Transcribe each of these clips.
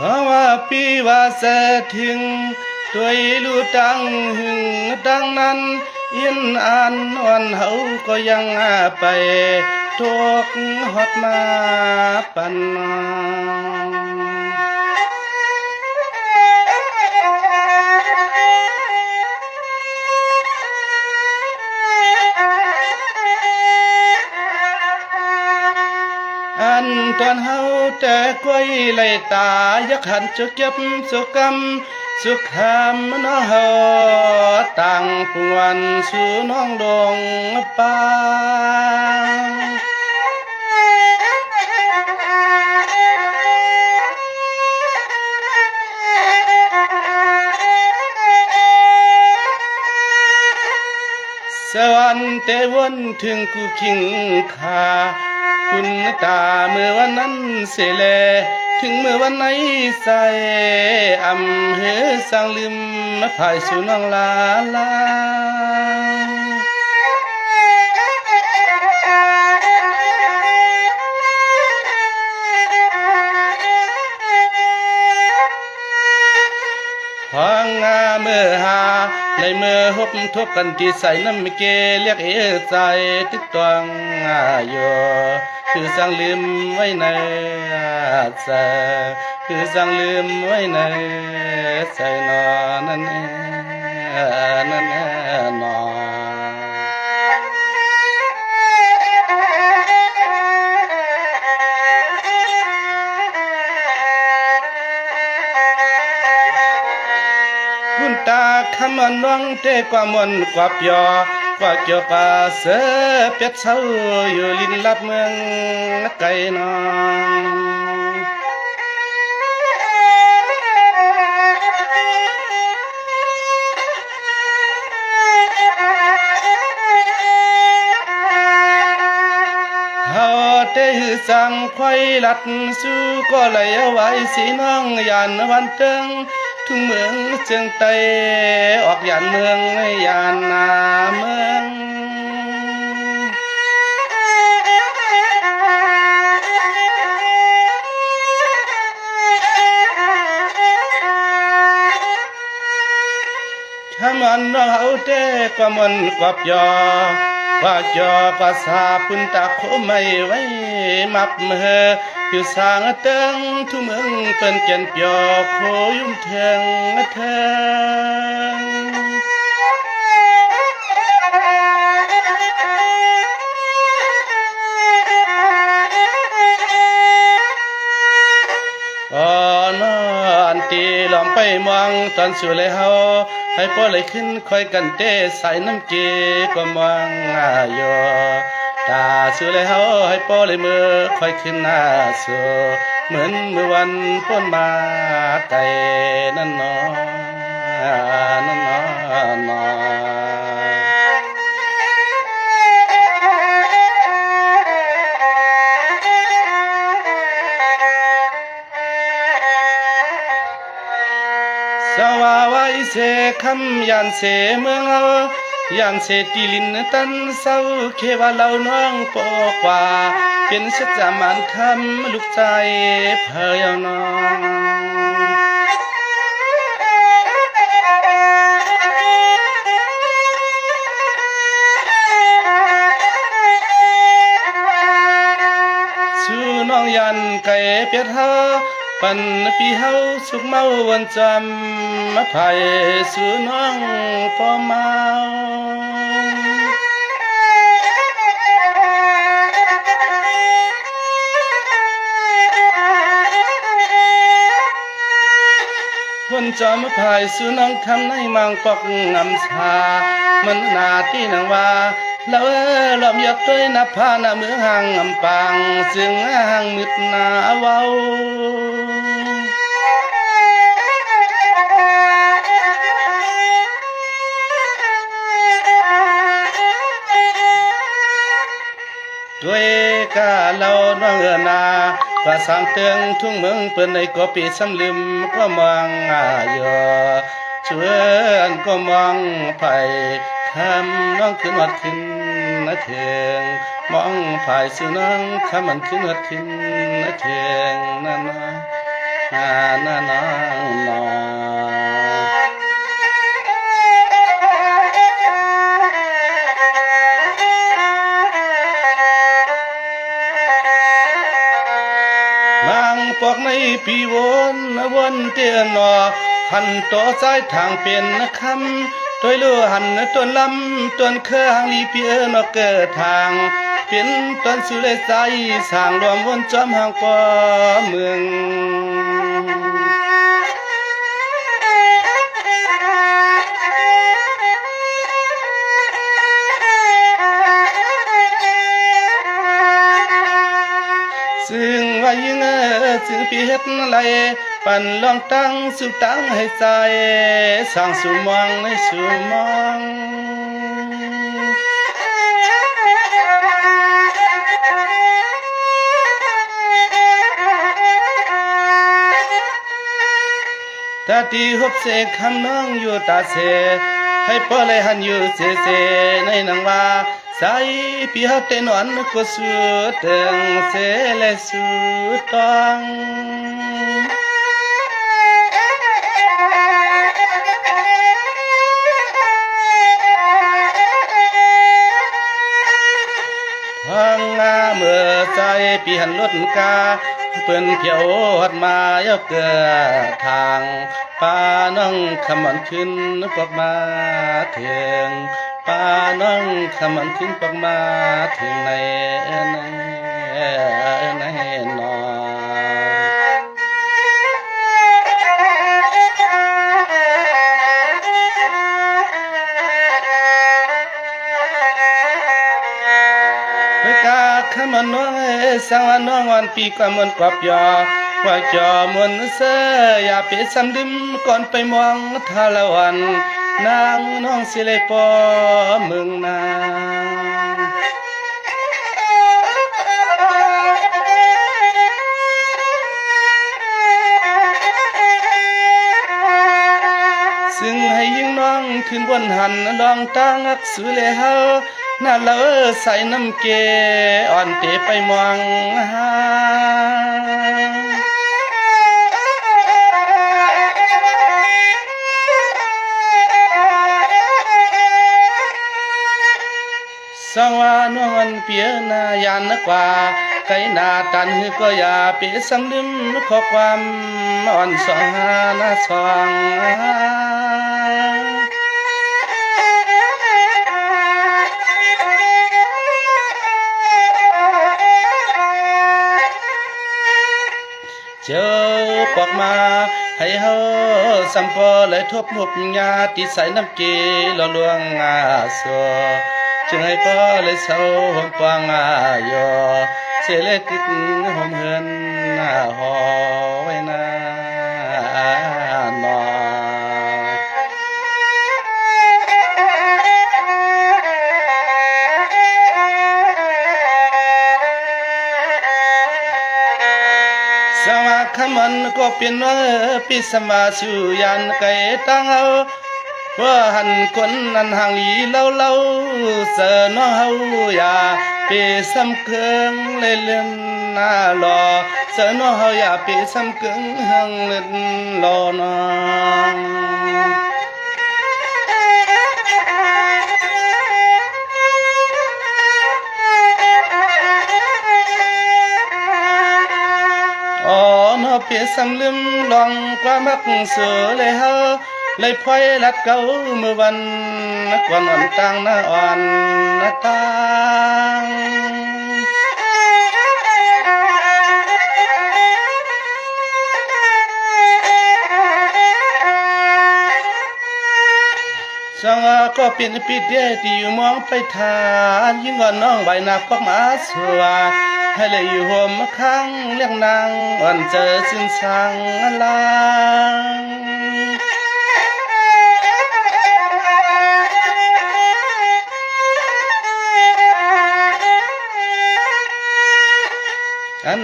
ว่าปีว่าเสถึงด้วยลูตังหึงดังนั้นยินอันวันเฮาก็ยังไปทุกฮอดมาปันอันตอนเฮาแต่ก้อยไหลตายักหันจุเก็บสุกรรมสุขามน้องเฮาต่างปวนสู่น้องดงป่าสวรรค์เตวนถึงกูคิงคาคุณตาเมื่อวันนั้นเสแลถึงเมื่อวันไหนใส่อำเฮสังลืมมาภายสู่น้องลาลาพังงาเมื่อหาในเมื่อฮบทบกันที่ใส่น้ำเกเรียกใจติดตวงอยู่คือสังลืมไว้ในใจคือสังลืมไว้ในใจนอนนั่นเองนั่นนอคุณตาคำมันน้องเตกว่ามันกว่าเปียกว่าเกี่ยวกาเสเป็ดเศร้าอยู่ลินลับเมืองไกลนองเฮาเตหือสังไข่ลัดสู้ก็เลยเอาไว้สีน้องยานวันเติงทุ่งเมืองเชียงไตออกยานเมืองยานนาเมืองถ้ามันเราเตกว่ามันกว่ายอกว่าจอกว่าสาปุ่นตาโคไม่ไว้มับมืออยู่สางเติงทุ่งเมืองเป็นเจนเปียโคยุ่มเทิงเทิงนอนตีหลอมไปมองตอนสู่เลยเฮาให้พ่อเลยขึ้นคอยกันเต้ใส่น้ำเกก็มองอยู่ตาสู่เลยเฮาให้พ่อเลยมือคอยขึ้นหน้าสู่เหมือนเมื่อวันพ้นมาไกลนั่นนอนั่นนอสว่าไว้เสคำยันเสเมืองเอายันเสตีลินตันเศร้าเคว่าเราน้องปอกว่าเป็นสัจจามันคำลูกใจเพยน้องสู่น้องยันไก่เปียดเฮาปันปีเฮาสุขเมาวันจำมาไผ่สู่น้องพอเมาวันจำมาไผ่สู่น้องคำในมังปอกงำชามันนาที่นางว่าแล้วลอมอยากด้วยนับพาหน้ามือห่างอำปังซึ่งห่างมิดหน้าเว้าด้วยกาเราน้องนาก็สร้างเตืองทุ่งเมืองเปิ้นในก็ปีสำลืมก็มองอยู่ชวนก็มองไผ่คำน้องขึ้นวัดขึ้นนะเถิงมองไผ่สู่น้องคำมันขึ้นวัดขึ้นนะเถิงนั่นนะ น้องนอนางปอกในปีวนเตียนนอหันต่อซ้ายทางเป็นคำโดยลู่หันต้นลำต้นเครื่องลีเปียนอเกิดทางเป็นต้นสุเลใจสร้างรวมวนจอมห่างปอเมืองซึ่งว่ายิ่งซึ่งปีเฮ็ดไรปั่นลองตั้งสุตั้งให้ใจสร้างสู่มองในสู่มองตาตีหบเสกคำน้องอยู่ตาเสให้ปอเลยหันอยู่เสในนังว่าใส่ปีหับเตนวันก็สุดเตึงเสเลยสุดต้องพังงาเมื่อใจปีหันลดกาเปิ้นเพียวหัดมายกเกิดทางป้าน้องขมันขึ้นปอกมาถึงป้าน้องขมันขึ้นปอกมาถึงในนอขมันน้องสังวันน้องวันปีกมันกว่าปยอว่าจอมันเสยอย่าไปซ้ำดึมก่อนไปมองทาละวันนางน้องสิเลยปอมึงนางซึ่งให้ยิ่งน้องขึ้นบนหันลองตั้งอักสุเลเฮาน่าเลอใส่น้ำเกอ่อนเตะไปมองหาสังวานวนเปียนายานนักว่าไกนาตันก็อย่าเปียสังลืมขอความอ่อนสองหานาสองเจ้าปอกมาให้เฮาสัมปอเลยทบหุบญาติใส่น้ำเกลลวงสัวจึงให้พ่อเลยเศร้าหอมปางยอเสียเล็กติดหอมเฮือนหอไว้นานอสมาคมันก็เป็นปิสมาสุยันไก่ตั้งเอาว่าหันคนนั้นห่างลีเล่าเสนอเฮาอย่าไปซ้ำเกิงเล่นหน้ารอเสนอเฮาอย่าไปซ้ำเกิงหังเล่นรอนองเปียสำลืมลองความมักเสือเลยเฮาเลยพอยลัดเก่าเมื่อวันก่อนอ่อนตังหน้าอ่อนตังสังก็เป็นปีเดียที่อยู่มองไปทานยิ่งก่อนน้องใบหน้าก็มาสวยให้เลยอยู่ห่มข้างเลี้ยงนางอ่อนเจอสิ้นสังลางอัน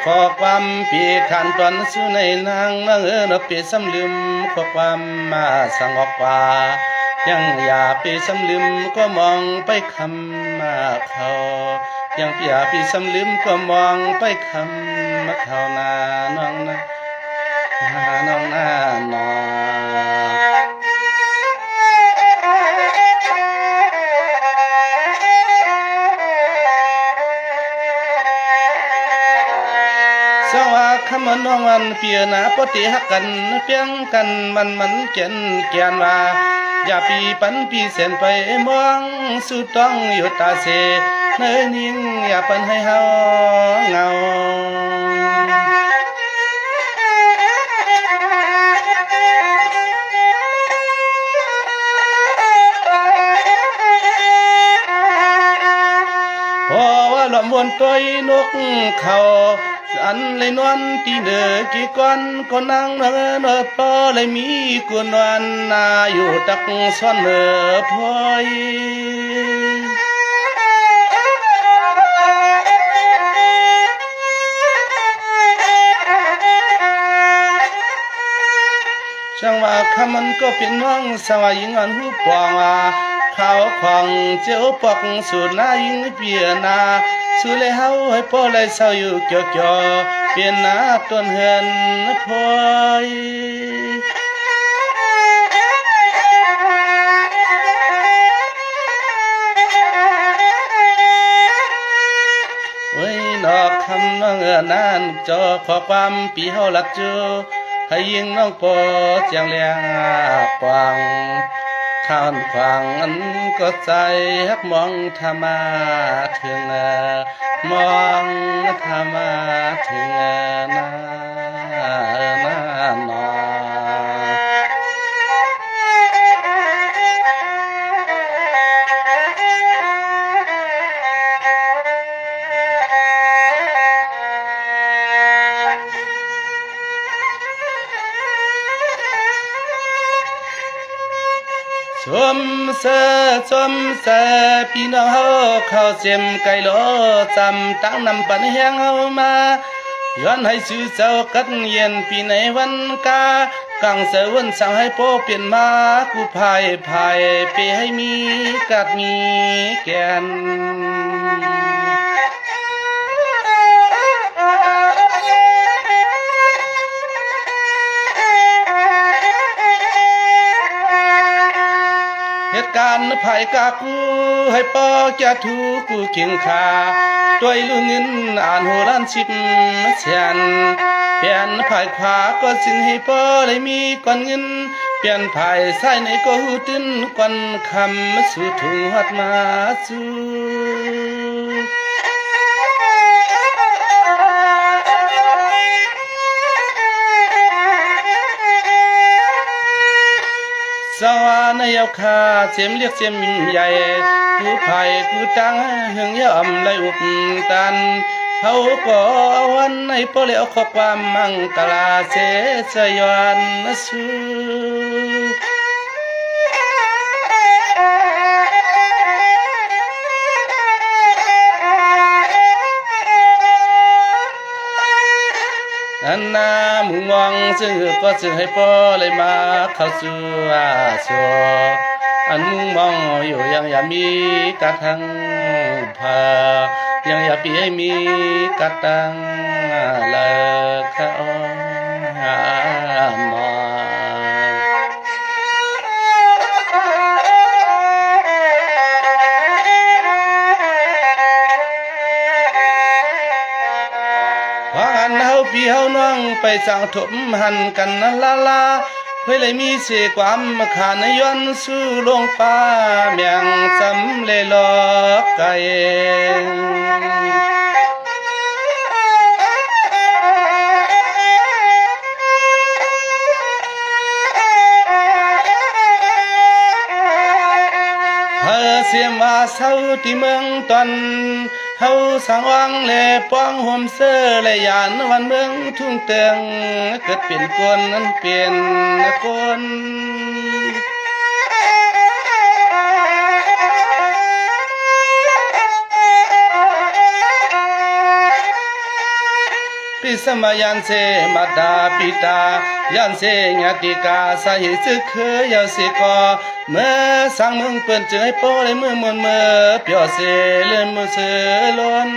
ขอความปีขันตอนสู้ในนางนังเราปีสำลืมขอความมาสังออกว่ายังอย่าปีสำลืมก็มองไปคำมาเขายังอย่าปีสำลืมก็มองไปคำมาเขานาน้องนะ หาน้องหน้าหนอสว่าคำน้องวันเปียนาปฏิหักกันเปียงกันมันเกียนว่าอย่าปีปันปีเส้นไปมองสุดต้องอยู่ตาเสเนื้อนิ่งอย่าปันให้เฮาเงาพอว่าลมวนตัวนกเขาอันเลยนวลตีเนอกี่ก้อนก็นั่งเนอปอเลยมีกวนวันนาอยู่ตักซ้อนเนอพอยช่างว่าคำมันก็เป็นน้องสวายิงอันหูปองว่าเขาของเจ้าปอกสุดนายิงเปียนาสุเลยเฮาให้พ่อเลยเศร้าอยู่เกี่ยวเปลี่ยนหน้าต้นเฮือนพอยโอ้ยนอกคำน้องนานจอขอความปีเฮาหลักจูให้ยิงน้องปอเจียงเลียงกวางข้าวขวางอันก็ใจฮักมองธรรมาถึงมองธรรมาถึงนาหนอชมเสพี่น้องเฮาเข้าเสียมไก่โลจำตั้งนำปันแหงเฮามาย้อนให้สื่อเจ้ากันเย็นปีในวันกากังเสวนสั่งให้โปเปลี่ยนมากูพายเปให้มีกัดมีแกนเหตุการณ์ภัยกากูให้ปอจะถูกูเคียงคาด้วยลูกเงินอ่านโหราชิบเสียนเปลี่ยนภายขวาก็สิ้นให้ปอเลยมีก่อนเงินเปลี่ยนภายซ้ายในก็หูตื้นก่อนคำสู่ถุงหัดมาสู่สวาในเอาคาเสียมเรียกเสียมใหญ่กูไผ่กูตังหึงย่อมเลยอุบตันเขาก็วันในปอเลเอาข้อความมังกลาเสสยอนสู่อันนามุงมองซึ่งก็ซึ่งให้ปอเลยมาเข้าสู่สัวอันมุงมองอยู่ยังอย่ามีกระทั่งพายังอย่าปีให้มีกระตังเลิกเขาหาหมอพี่เฮาน้องไปสั่งถมหันกันนั้นลาเพื่อเลยมีเสียความขานย้อนสู่ลงป่าเมียงสำเลยลอกไก่เสียมาเศร้าที่เมืองตอนเฮาสังวังแลป้องห่มเสื้อและยานวันเมืองทุ่งเตืองเกิดเปลี่ยนกวนนั้นเปลี่ยนกวนปิสมายันเสมาดาปิตายันเสญาติกาสาหิซึกเคยยาสิกอเมื่อสังมึงเปิ้นเจอให้โปเลยมือมนเมื่อเปียวเสเลยมือเสือล้น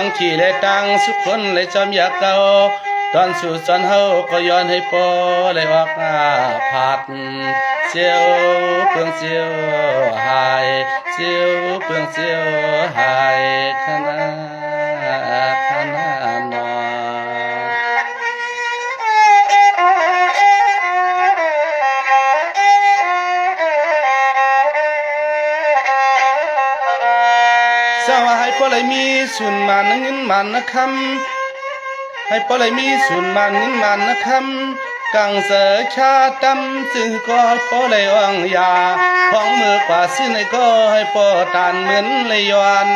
งขี่และตังสุขคนและจอมอยากเก่าตอนสู่สอนเฮาก็ย้อนให้ปอและออกผาดเสียวเปืองเสียวหายเสียวเปืองเสียวหายขนานอสาวให้พอเลยมีสุนมันเงินมันนะคำให้พอเลยมีสุนมันเงินมันนะคำกังเสือชาดำจึงก็ให้พอเลยอ่างยาของมือกว่าซื้อในก็ให้พอตานเหมือนเลยยอน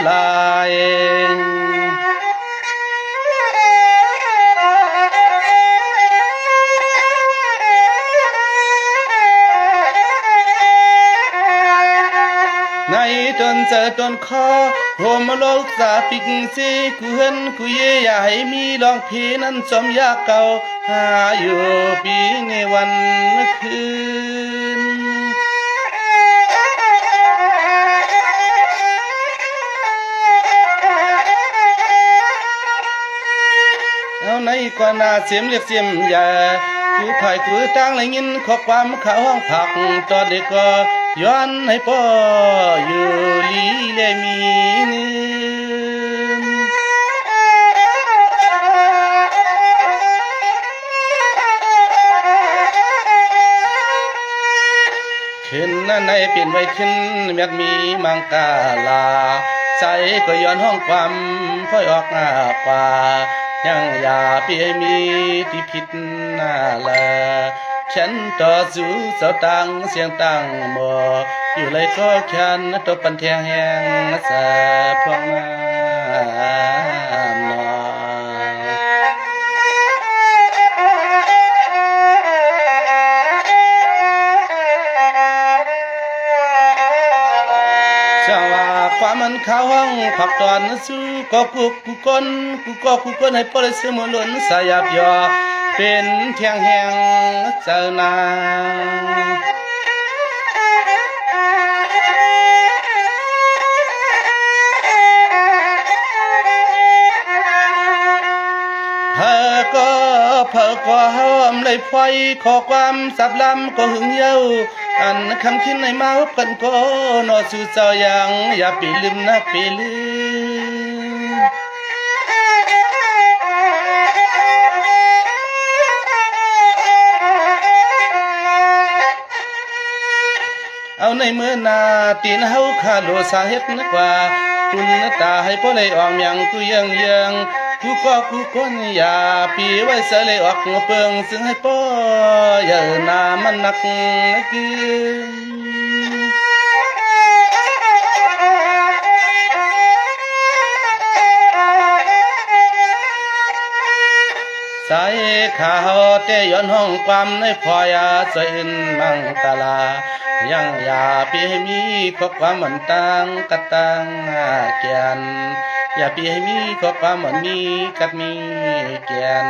ลายในตนเจอตนคอโหมโลกสาปิกซีกูเห็นกูเย่อย่าให้มีลองพีนั้นสมยาเก่าหาอยู่ปีในวันคืนเอาในกว่านาเสียมเรียกเสียมยากูไผ่กูตั้งเลยยินขอความเขาห้องผักตอนเด็กก็ย้อนให้พ่ออยู่ลีเลมีเงินขึ้นนั่นในเปลี่ยนไว้ขึ้นเมียดมีมังกาลาใจก็ย้อนห้องความพ่อยออกหน้าป่ายังอย่าเปียมีที่ผิดหน้าละฉันต่อสู้เสาตังเสียงตังหมออยู่เลยก็ฉันตัวปันเทียงแหงสาพองมาช่างว่าความมันเข้าห้องผักตอนสู้ก็กูคนให้ปล่อยเสมอล้นสายบยอเป็นเทียงแหงเจ้านางเพอก็ห้อมเลยไฟขอความสับลำก็หึงเย้าอันคำขึ้นในมาพบกันก็นอสู่เจ้ายังอย่าปีลืมนะปีลืมเอาในเมื่อนาตีนเฮาขาโลสาเหตุนักว่าคุณตาให้พ่อเลยออกยังกูยังกูคนอย่าปีไว้เสเลยออกเปิงซึ่งให้พ่ออย่านามันนักกินสายข่าวเตย้อนห้องความในพอยาสวยอินมังตาลายังอย่าปีให้มีข้อความเหมือนตังกะตังเกียนอย่าปีให้มีข้อความเหมือนมีกัดมีเกียน